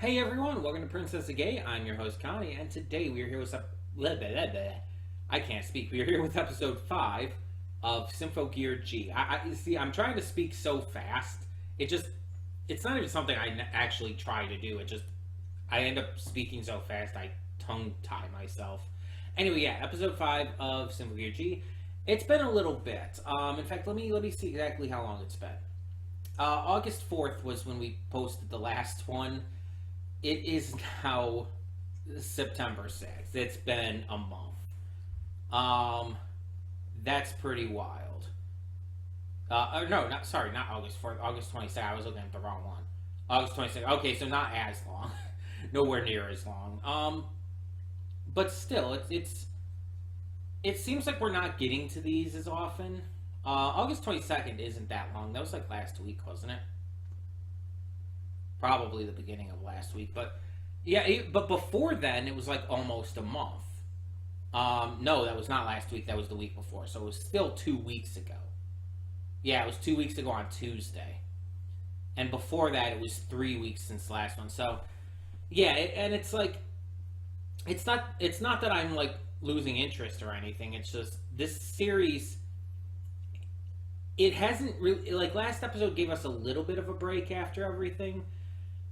Hey everyone, welcome to Princess of Gay. I'm your host Connie, and today we are here with I can't speak. We are here with episode 5 of Symphogear G. I see. I'm trying to speak so fast. It's not even something I actually try to do. I end up speaking so fast I tongue tie myself. Anyway, yeah, episode 5 of Symphogear G. It's been a little bit. In fact, let me see exactly how long it's been. August 4th was when we posted the last one. It is now September 6th. It's been a month. That's pretty wild. No, not August 4th. August 22nd. I was looking at the wrong one. August 22nd. Okay, so not as long. Nowhere near as long. But still, it seems like we're not getting to these as often. August 22nd isn't that long. That was like last week, wasn't it? Probably the beginning of last week, but yeah, but before then it was like almost a month. No, that was not last week. That was the week before, so it was still 2 weeks ago. Yeah, it was 2 weeks ago on Tuesday, and before that it was 3 weeks since last one. So yeah, and it's like it's not that I'm like losing interest or anything. It's just this series. It hasn't really, like, last episode gave us a little bit of a break after everything,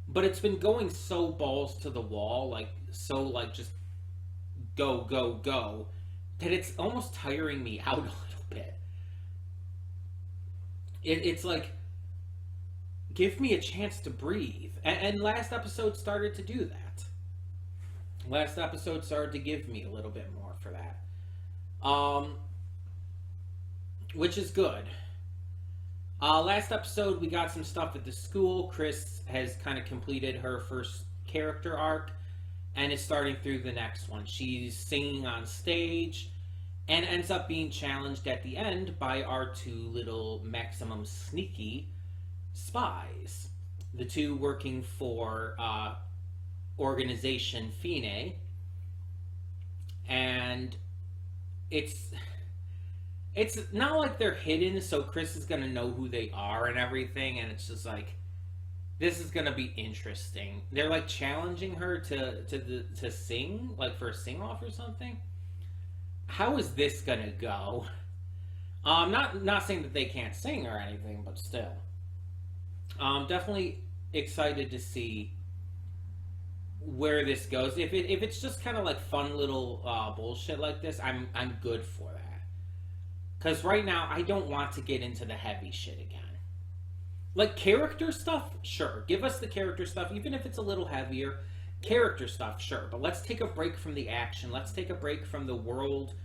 but it's been going so balls to the wall, like, so, like, just go, go, go, that it's almost tiring me out a little bit. It's like, give me a chance to breathe. And last episode started to do that. Last episode started to give me a little bit more for that. Which is good. Last episode, we got some stuff at the school. Chris has kind of completed her first character arc and is starting through the next one. She's singing on stage and ends up being challenged at the end by our two little maximum sneaky spies. The two working for Organization Fine. And it's not like they're hidden, so Chris is gonna know who they are and everything, and it's just like, this is gonna be interesting. They're like challenging her to sing, like for a sing-off or something. How is this gonna go? Not saying that they can't sing or anything, but still, definitely excited to see where this goes. If it's just kind of like fun little bullshit like this, I'm good for that. Because right now, I don't want to get into the heavy shit again. Like, character stuff, sure. Give us the character stuff, even if it's a little heavier. Character stuff, sure. But let's take a break from the action. Let's take a break from the world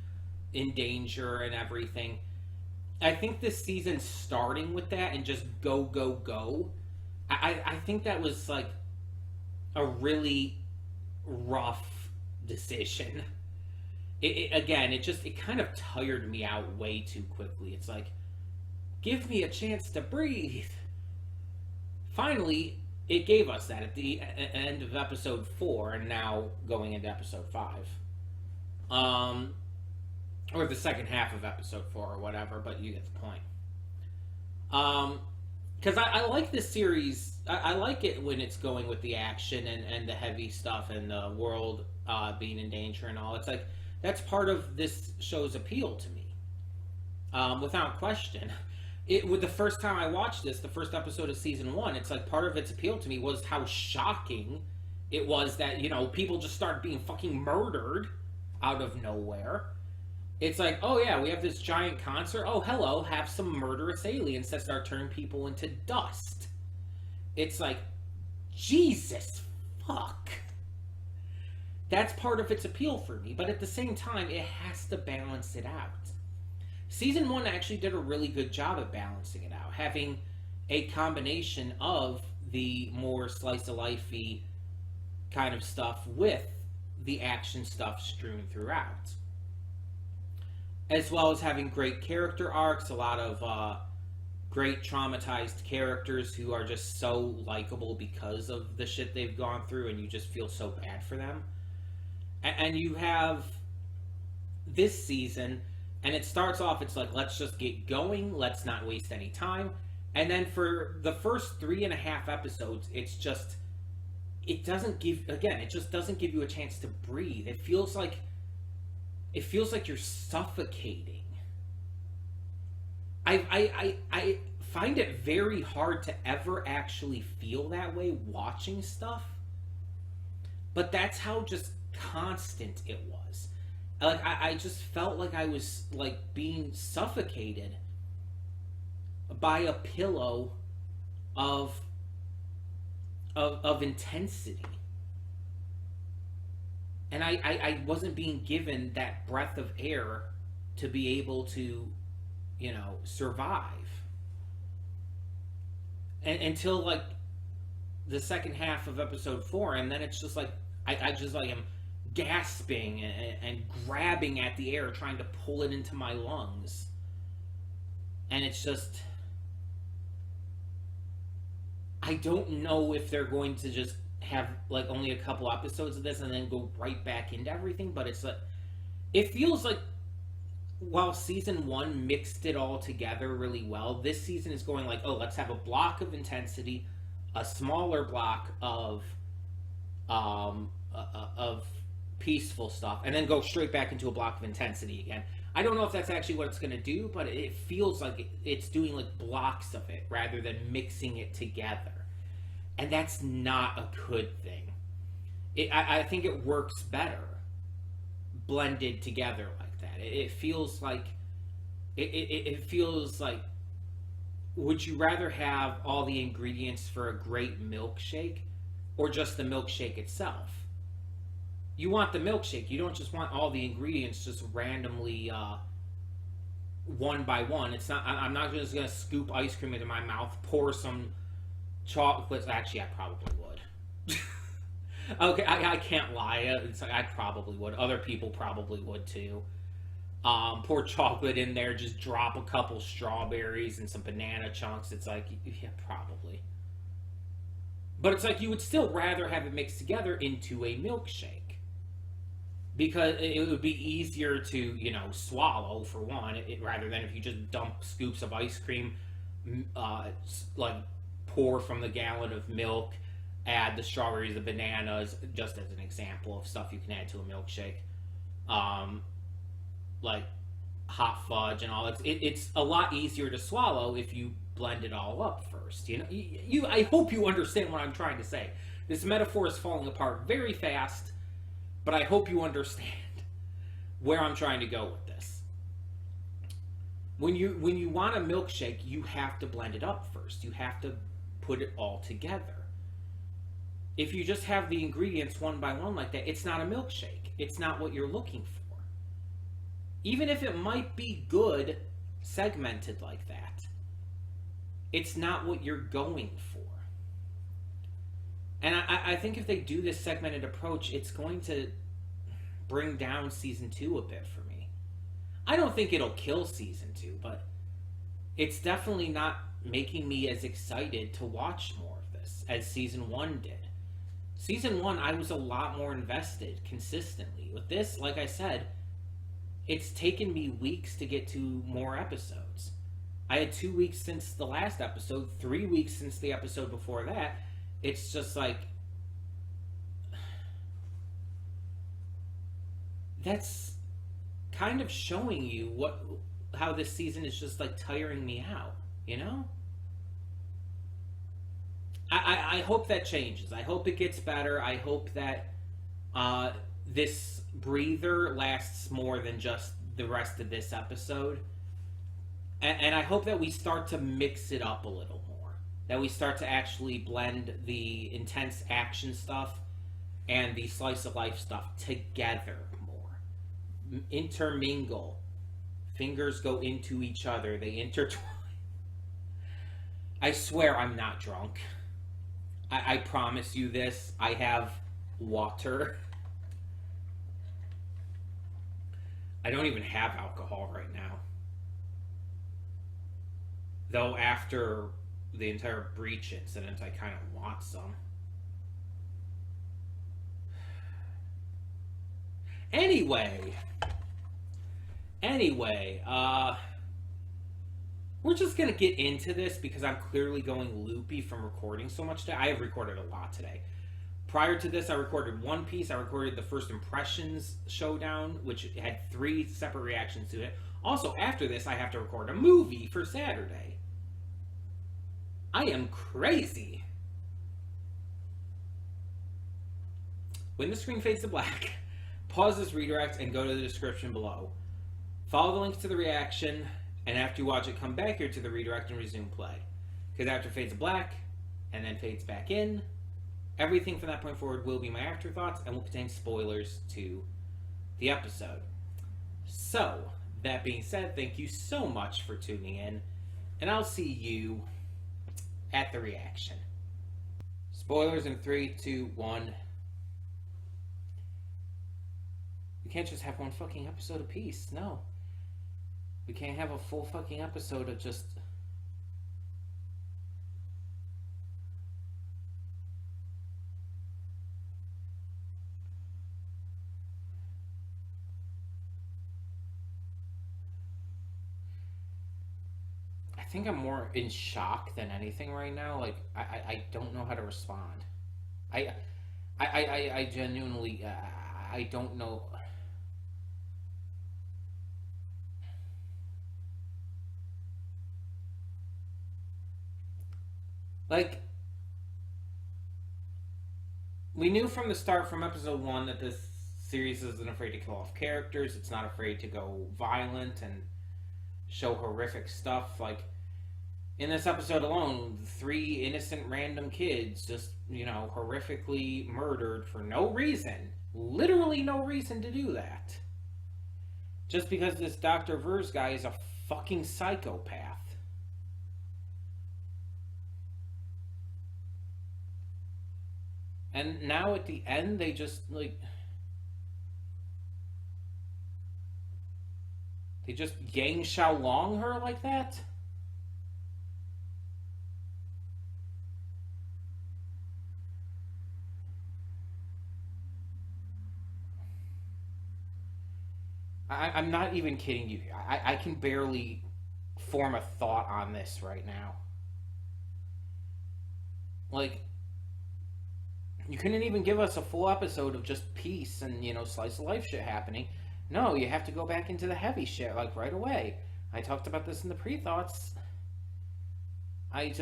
in danger and everything. I think this season starting with that and just go, go, go. I think that was, like, a really rough decision. It kind of tired me out way too quickly. It's like, give me a chance to breathe. Finally, it gave us that at the end of episode 4, and now going into episode 5. Or the second half of episode 4 or whatever, but you get the point. Because I like this series. I like it when it's going with the action and the heavy stuff and the world being in danger and all. It's like, that's part of this show's appeal to me, without question. With the first time I watched this, the first episode of season 1, it's like part of its appeal to me was how shocking it was that, people just start being fucking murdered out of nowhere. It's like, oh yeah, we have this giant concert. Oh, hello, have some murderous aliens that start turning people into dust. It's like, Jesus fuck. That's part of its appeal for me, but at the same time, it has to balance it out. Season 1 actually did a really good job of balancing it out, having a combination of the more slice-of-life-y kind of stuff with the action stuff strewn throughout. As well as having great character arcs, a lot of great traumatized characters who are just so likable because of the shit they've gone through, and you just feel so bad for them. And you have this season, and it starts off, it's like, let's just get going, let's not waste any time. And then for the first 3.5 episodes, it's just it doesn't give, again, it just doesn't give you a chance to breathe. It feels like you're suffocating. I find it very hard to ever actually feel that way watching stuff, but that's how just constant it was. Like I just felt like I was like being suffocated by a pillow of intensity. And I wasn't being given that breath of air to be able to, survive. And until like the second half of episode 4, and then it's just like I just like am gasping and grabbing at the air, trying to pull it into my lungs. And it's just, I don't know if they're going to just have like only a couple episodes of this and then go right back into everything, but it's like, it feels like while season 1 mixed it all together really well, this season is going like, oh, let's have a block of intensity, a smaller block of peaceful stuff, and then go straight back into a block of intensity again. I don't know if that's actually what it's going to do, but it feels like it's doing like blocks of it rather than mixing it together. And that's not a good thing. I think it works better blended together like that. It feels like, it feels like, would you rather have all the ingredients for a great milkshake or just the milkshake itself? You want the milkshake. You don't just want all the ingredients just randomly one by one. It's not. I'm not just gonna scoop ice cream into my mouth, pour some chocolate. Actually, I probably would. Okay, I can't lie. It's like I probably would. Other people probably would too. Pour chocolate in there. Just drop a couple strawberries and some banana chunks. It's like, yeah, probably. But it's like you would still rather have it mixed together into a milkshake. Because it would be easier to, swallow, for one, rather than if you just dump scoops of ice cream, like pour from the gallon of milk, add the strawberries, the bananas, just as an example of stuff you can add to a milkshake. Like hot fudge and all that. It's a lot easier to swallow if you blend it all up first. I hope you understand what I'm trying to say. This metaphor is falling apart very fast, but I hope you understand where I'm trying to go with this. When you want a milkshake, you have to blend it up first. You have to put it all together. If you just have the ingredients one by one like that, it's not a milkshake. It's not what you're looking for. Even if it might be good segmented like that, it's not what you're going for. And I think if they do this segmented approach, it's going to bring down season 2 a bit for me. I don't think it'll kill season 2, but it's definitely not making me as excited to watch more of this as season 1 did. Season 1, I was a lot more invested consistently. With this, like I said, it's taken me weeks to get to more episodes. I had 2 weeks since the last episode, 3 weeks since the episode before that. It's just like, that's kind of showing you how this season is just like tiring me out, I hope that changes. I hope it gets better. I hope that this breather lasts more than just the rest of this episode. And I hope that we start to mix it up a little more. That we start to actually blend the intense action stuff and the slice of life stuff together more. Intermingle. Fingers go into each other. They intertwine. I swear I'm not drunk. I promise you this. I have water. I don't even have alcohol right now. Though after the entire breach incident, I kind of want some. Anyway, we're just gonna get into this because I'm clearly going loopy from recording so much today. I have recorded a lot today, prior to this, I recorded One Piece. I recorded the First Impressions Showdown, which had 3 separate reactions to it. Also, after this, I have to record a movie for Saturday. I am crazy. When the screen fades to black, pause this redirect and go to the description below. Follow the links to the reaction, and after you watch it, come back here to the redirect and resume play. Because after it fades to black, and then fades back in, everything from that point forward will be my afterthoughts and will contain spoilers to the episode. So, that being said, thank you so much for tuning in, and I'll see you at the reaction. Spoilers in 3, 2, 1. We can't just have one fucking episode apiece. No. We can't have a full fucking episode of just... I think I'm more in shock than anything right now. Like, I don't know how to respond. I genuinely, I don't know. Like, we knew from the start, from episode 1, that this series isn't afraid to kill off characters. It's not afraid to go violent and show horrific stuff. Like, in this episode alone, 3 innocent random kids just, horrifically murdered for no reason. Literally no reason to do that. Just because this Dr. Verse guy is a fucking psychopath. And now at the end, they just, they just Yang Xiaolong her like that? I'm not even kidding you. I can barely form a thought on this right now. Like, you couldn't even give us a full episode of just peace and, slice of life shit happening. No, you have to go back into the heavy shit, like, right away. I talked about this in the pre-thoughts. I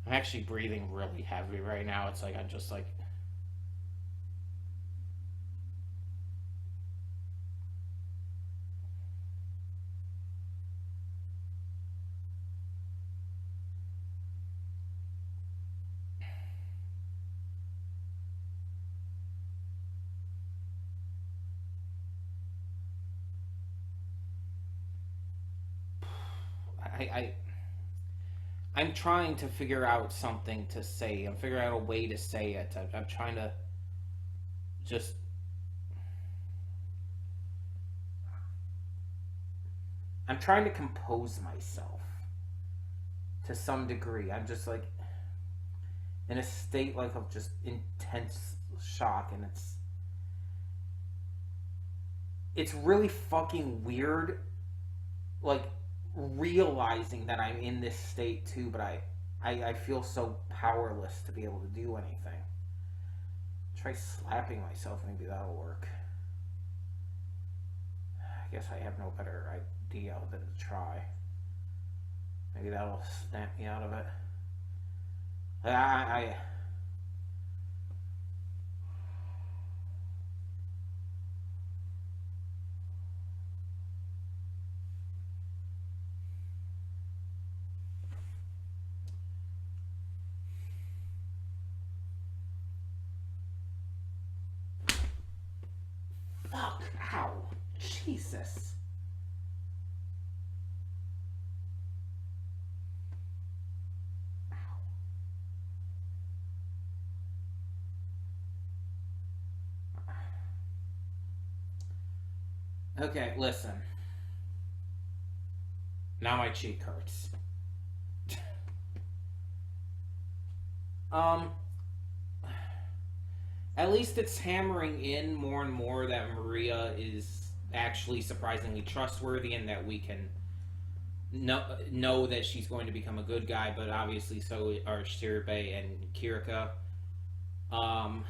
I'm actually breathing really heavy right now. It's like I'm just like... I'm trying to figure out something to say. I'm figuring out a way to say it. I'm trying to just... I'm trying to compose myself to some degree. I'm just like in a state like of just intense shock, and it's really fucking weird, like, realizing that I'm in this state too, but I feel so powerless to be able to do anything. Try slapping myself, maybe that'll work. I guess I have no better idea than to try. Maybe that'll snap me out of it. Fuck, ow, Jesus. Okay, listen. Now my cheek hurts. At least it's hammering in more and more that Maria is actually surprisingly trustworthy and that we can know that she's going to become a good guy, but obviously so are Shirabe and Kirika. Um,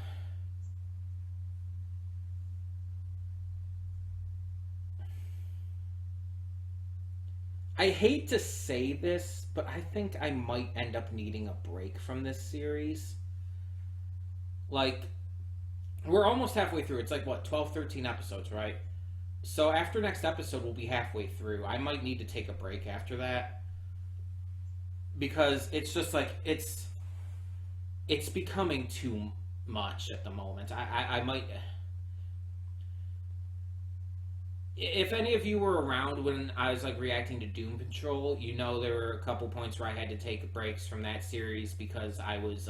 I hate to say this, but I think I might end up needing a break from this series. Like, we're almost halfway through. It's like, what, 12, 13 episodes, right? So after next episode, we'll be halfway through. I might need to take a break after that because it's just like it's becoming too much at the moment. I might. If any of you were around when I was like reacting to Doom Patrol, you know there were a couple points where I had to take breaks from that series because I was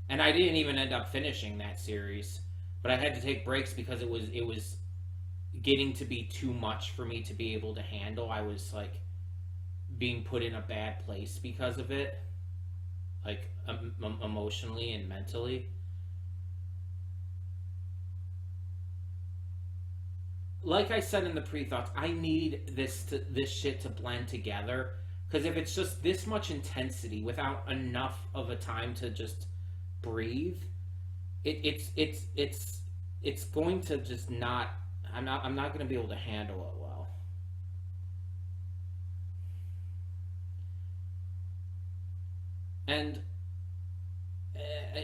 and I didn't even end up finishing that series, but I had to take breaks because it was getting to be too much for me to be able to handle. I was like being put in a bad place because of it, like emotionally and mentally. Like I said in the pre-thoughts, I need this shit to blend together because if it's just this much intensity without enough of a time to just breathe, it's going to just not. I'm not going to be able to handle it well. And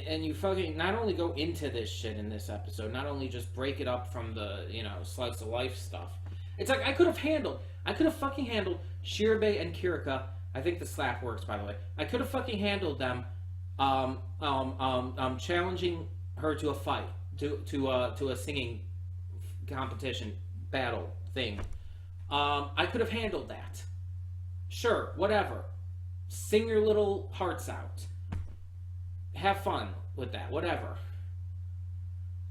and you fucking not only go into this shit in this episode, not only just break it up from the slice of life stuff. It's like I could have fucking handled Shirabe and Kirika. I think the slap works, by the way. I could have fucking handled them, challenging her to a fight, to a singing competition battle thing. I could have handled that. Sure, whatever. Sing your little hearts out. Have fun with that, whatever.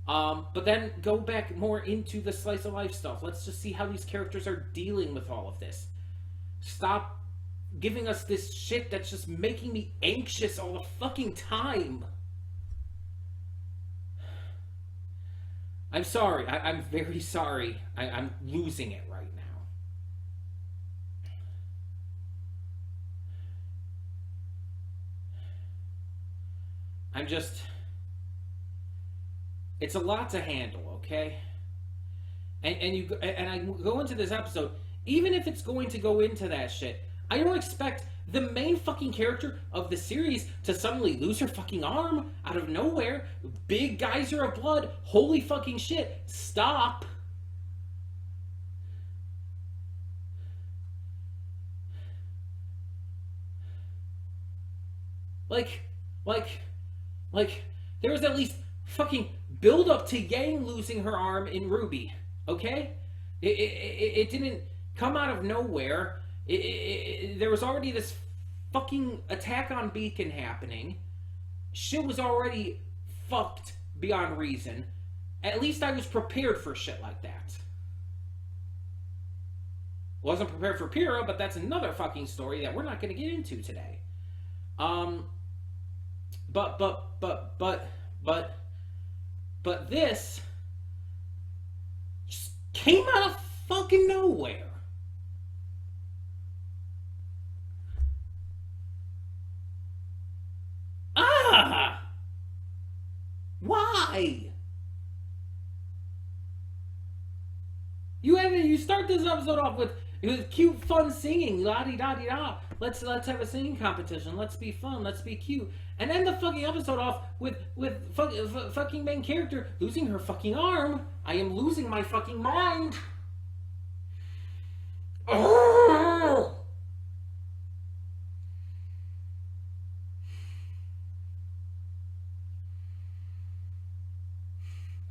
But then go back more into the slice of life stuff. Let's just see how these characters are dealing with all of this. Stop giving us this shit that's just making me anxious all the fucking time. I'm sorry. I'm very sorry. I'm losing it right now. I'm just. It's a lot to handle, okay? And I go into this episode, even if it's going to go into that shit, I don't expect the main fucking character of the series to suddenly lose her fucking arm out of nowhere. Big geyser of blood. Holy fucking shit. Stop. Like, there was at least fucking build up to Yang losing her arm in Ruby, okay? It didn't come out of nowhere. There was already this fucking attack on Beacon happening. Shit was already fucked beyond reason. At least I was prepared for shit like that. Wasn't prepared for Pyrrha, but that's another fucking story that we're not going to get into today. But this just came out of fucking nowhere. Why? You start this episode off with cute, fun singing, la di da di da. Let's have a singing competition. Let's be fun. Let's be cute. And end the fucking episode off with fucking main character losing her fucking arm. I am losing my fucking mind. Oh!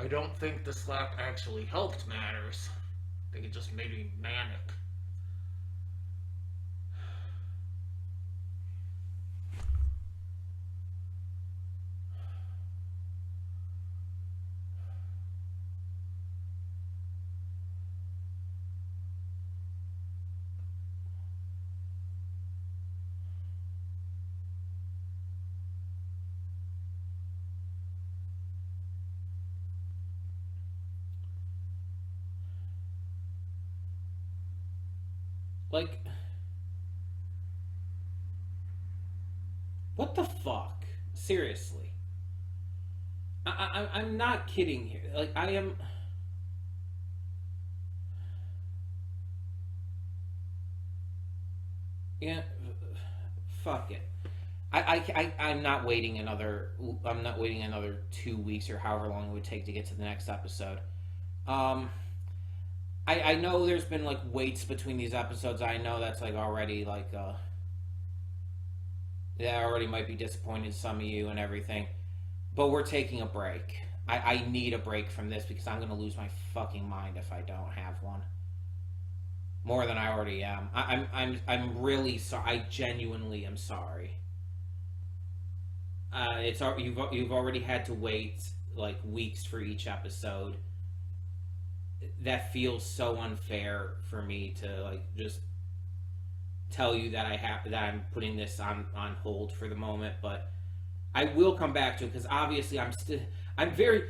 I don't think the slap actually helped matters. I think it just made me manic. Like, what the fuck? Seriously. I'm not kidding here. Like, I am. Yeah, fuck it. I'm not waiting another. I'm not waiting another 2 weeks or however long it would take to get to the next episode. Um, I know there's been like waits between these episodes. I know that's like already like that already might be disappointing some of you and everything. But we're taking a break. I need a break from this because I'm gonna lose my fucking mind if I don't have one. More than I already am. I'm really sorry. I genuinely am sorry. You've already had to wait like weeks for each episode. That feels so unfair for me to like just tell you that I'm putting this on hold for the moment, but I will come back to it because obviously I'm very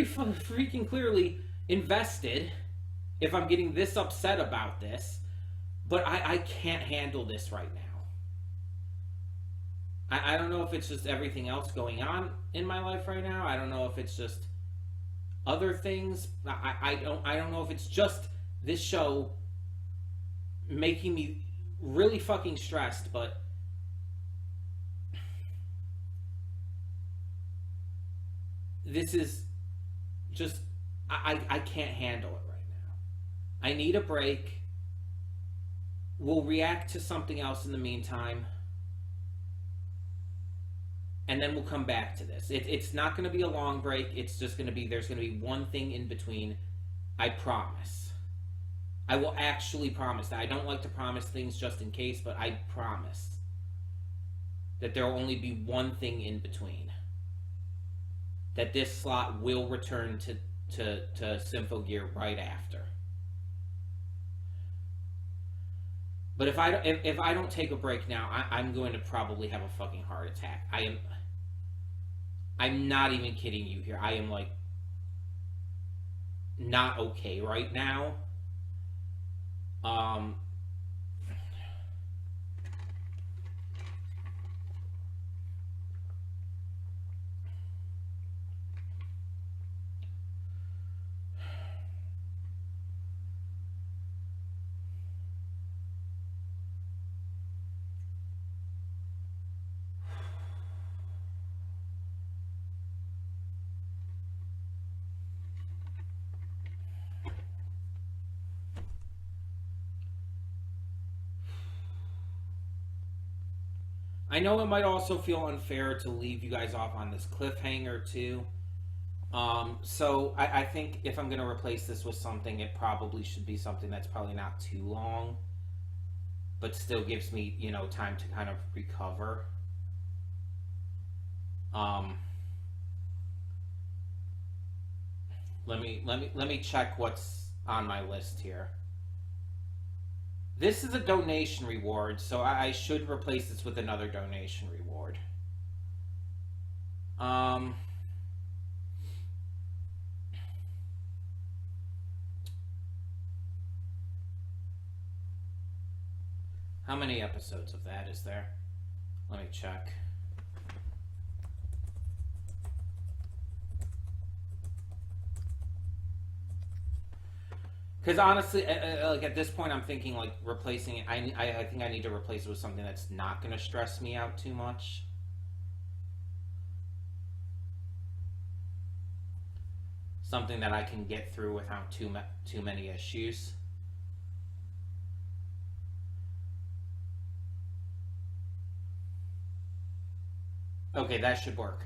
freaking clearly invested. If I'm getting this upset about this, but I can't handle this right now. I don't know if it's just everything else going on in my life right now. I don't know if it's just other things. I don't know if it's just this show making me really fucking stressed, but this is just I can't handle it right now. I need a break. We'll react to something else in the meantime. And then we'll come back to this. It's not going to be a long break. It's just going to be, there's going to be one thing in between. I promise. I will actually promise that. I don't like to promise things just in case, but I promise that there will only be one thing in between. That this slot will return to Symphogear right after. But if I don't take a break now, I'm going to probably have a fucking heart attack. I'm not even kidding you here. I am like not okay right now. I know it might also feel unfair to leave you guys off on this cliffhanger too. So I think if I'm going to replace this with something, it probably should be something that's probably not too long, but still gives me, time to kind of recover. Let me check what's on my list here. This is a donation reward, so I should replace this with another donation reward. How many episodes of that is there? Let me check. Because honestly, like at this point, I'm thinking like replacing it. I think I need to replace it with something that's not going to stress me out too much. Something that I can get through without too many issues. Okay, that should work.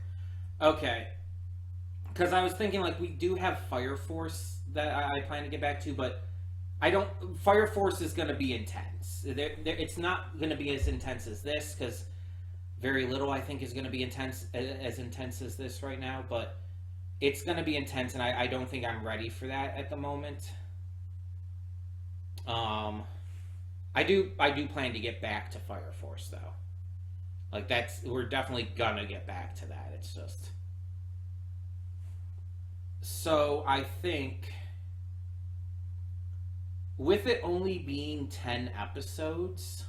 Okay. Because I was thinking, like, we do have Fire Force that I plan to get back to, but I don't. Fire Force is going to be intense. It's not going to be as intense as this, because very little, I think, is going to be as intense as this right now, but it's going to be intense, and I don't think I'm ready for that at the moment. I do plan to get back to Fire Force, though. Like, we're definitely going to get back to that. It's just... So I think with it only being 10 episodes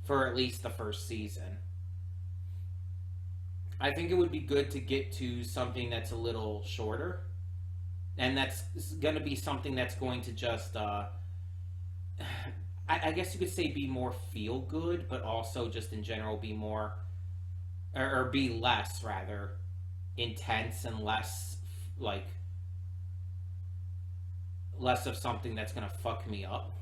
for at least the first season, I think it would be good to get to something that's a little shorter. And that's going to be something that's going to just, I guess you could say, be more feel good, but also just in general be more, or be less, rather, intense and less, like, less of something that's going to fuck me up.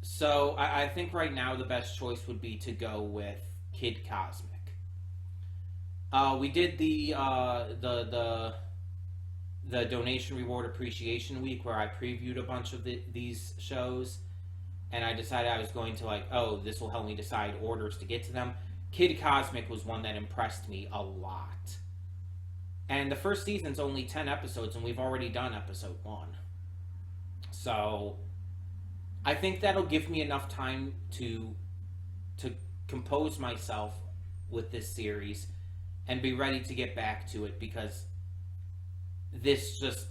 So I think right now the best choice would be to go with Kid Cosmic. We did the donation reward appreciation week where I previewed a bunch of these shows, and I decided I was going to, like, oh, this will help me decide orders to get to them. Kid Cosmic was one that impressed me a lot. And the first season's only 10 episodes, and we've already done episode 1. So I think that'll give me enough time to compose myself with this series and be ready to get back to it, because this just,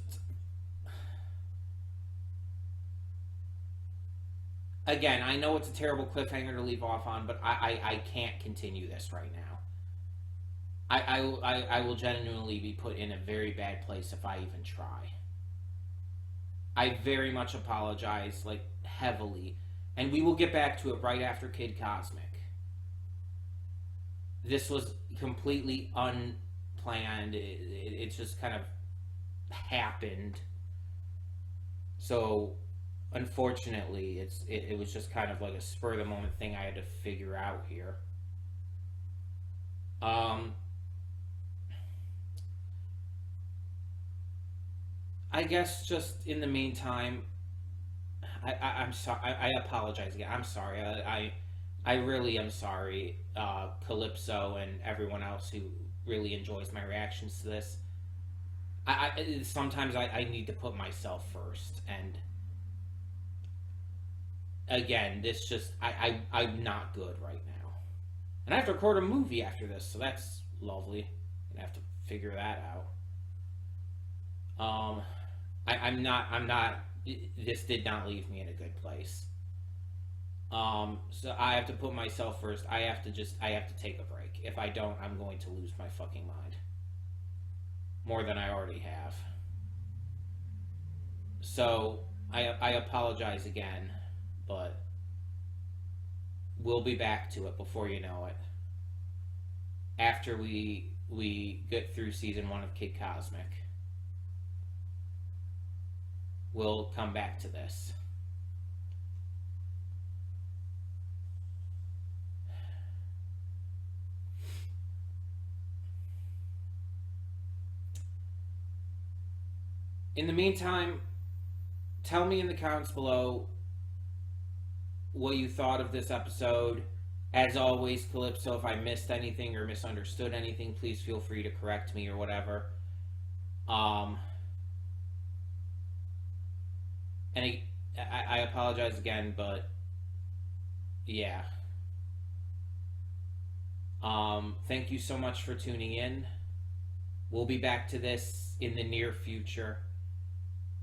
again, I know it's a terrible cliffhanger to leave off on, but I can't continue this right now. I will genuinely be put in a very bad place if I even try. I very much apologize, like, heavily, and we will get back to it right after Kid Cosmic. This was completely unplanned. It just kind of happened. So, unfortunately, it was just kind of like a spur of the moment thing I had to figure out here. I guess just in the meantime, I'm sorry. I apologize again. I'm sorry. I really am sorry, Calypso and everyone else who really enjoys my reactions to this. Sometimes I need to put myself first, and again, this just I'm not good right now, and I have to record a movie after this, so that's lovely. I have to figure that out. I'm not. This did not leave me in a good place. So I have to put myself first. I have to take a break. If I don't, I'm going to lose my fucking mind. More than I already have. So I apologize again, but we'll be back to it before you know it. After we get through season 1 of Kid Cosmic, we'll come back to this. In the meantime, tell me in the comments below what you thought of this episode. As always, Calypso, if I missed anything or misunderstood anything, please feel free to correct me or whatever. And I apologize again, but yeah. Thank you so much for tuning in. We'll be back to this in the near future.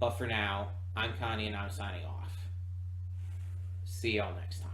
But for now, I'm Connie and I'm signing off. See y'all next time.